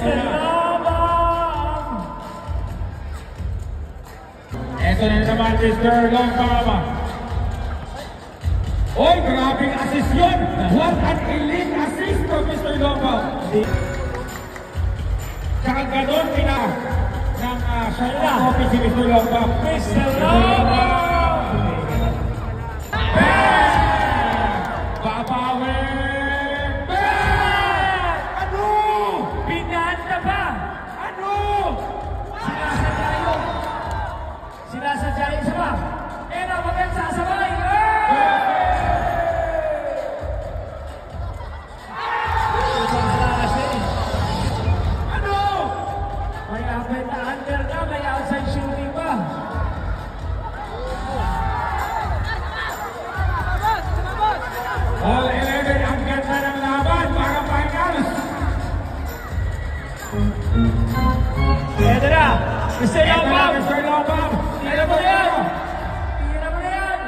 Mr. Lobam! Eto na naman, Mr. Lobam. Oy, grabing assist yun! What an elite assist from Mr. Lobam! Tsaka gano'n ng shot si Mr. Lobam. Mr. Lobam! Sinasadya yung isa pa. Eh na, magandang sasabay. Ano? May apet na under na, may outside shooting pa. All 11, ang ganda ng laban para finals. Ito na, Mr. Lobam! Mr. Lobam! Tira mo yan! Tira mo na yan!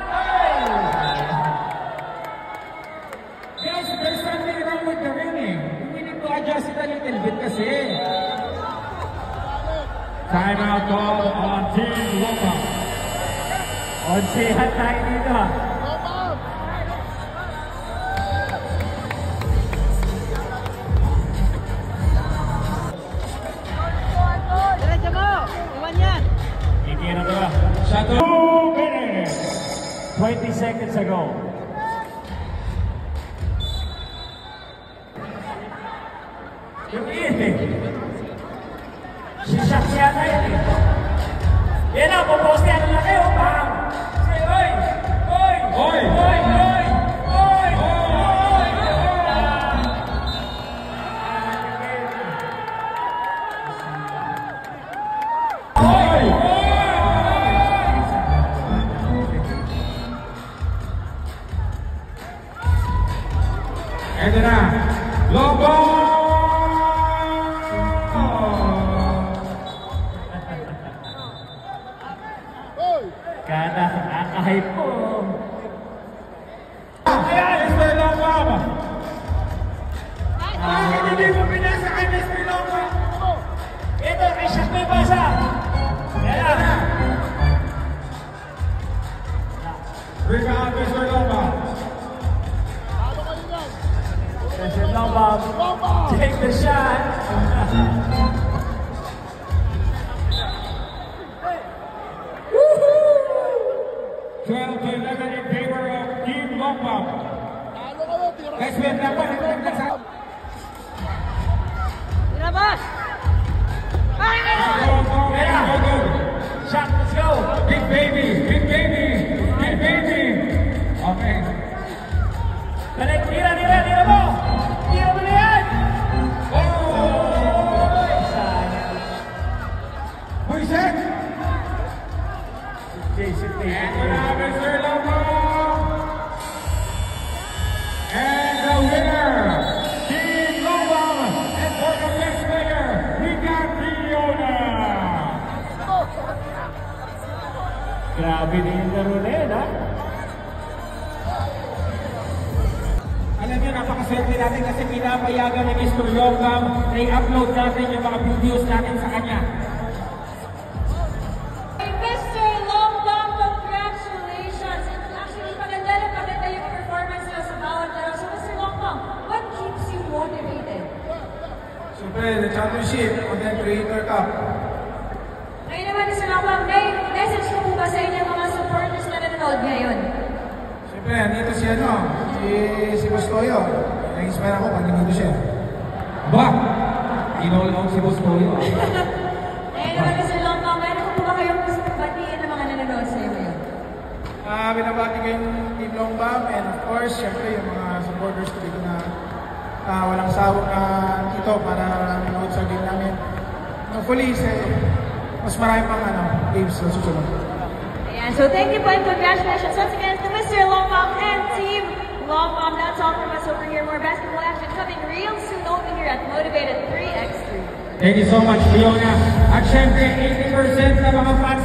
Guys, there's something wrong with the ring eh. We need to adjust it a little bit kasi. Time out call on Team Lobam. Onsehan tayo dito. Shot 2 minutes. 20 seconds ago. Yung iit si Shaq yata yun Yan na, puposte ano na kayo, bang! Say, oy! Oy! Oy! Oy! Oy! Oy! Oy! Oy! Ito na. Lobam! Kada nakakahype po. Ayan, Mr. Lobam! Bakit hindi mo pinasa kay Mr. Lobam? Ito, kay Shaq may basa. Yan na. Rebound, Mr. Lobam. Mr. Lobam, take the shot. 12 to 11 in favor of Team Lobam. Guys, wait lang po. Ilabas! Shaq, let's go. Big baby, big baby, big baby. Okay. Tira mo. Tira mo na yan. Buisit! Jason Tate. Ito na, Mr. Lobam! And the winner, Team Lobam! And for the next player, we got Fiona! Grabe na yung laro na yun, ha? Alam niyo, napakaswerte natin kasi pinapayagan ni Mr. Lobam na i-upload natin yung mga videos natin sa kanya. Mr. Lobam, congratulations! Actually, maganda yung performance nyo sa bawat laro. So, Mr. Lobam, what keeps you motivated? Siyempre, the championship, content creator cup. Ngayon naman, Mr. Lobam, may message ko po ba sa inyo mga supporters na nanonood ngayon? Siyempre, nandito si Bustoyo. Na-inspire ako pag nandito siya. Ba? Inol-out si Boss Toyo. Ngayon naman, Mr. Lobam, meron po ba kayong gusto batiin ng mga nanonood sa iyo ngayon? Binabati ko yung Team Lobam and of course, siyempre yung mga supporters ko dito na walang sawang dito para manood sa game namin. Hopefully, mas marami pang games sa susunod. Ayan, so thank you po and congratulations once again to Mr. Lobam and Team Lobam. That's all from us over here. More basketball action coming real soon over here at Motivated 3x3. Thank you so much, Fiona. At syempre, 80% na mga fans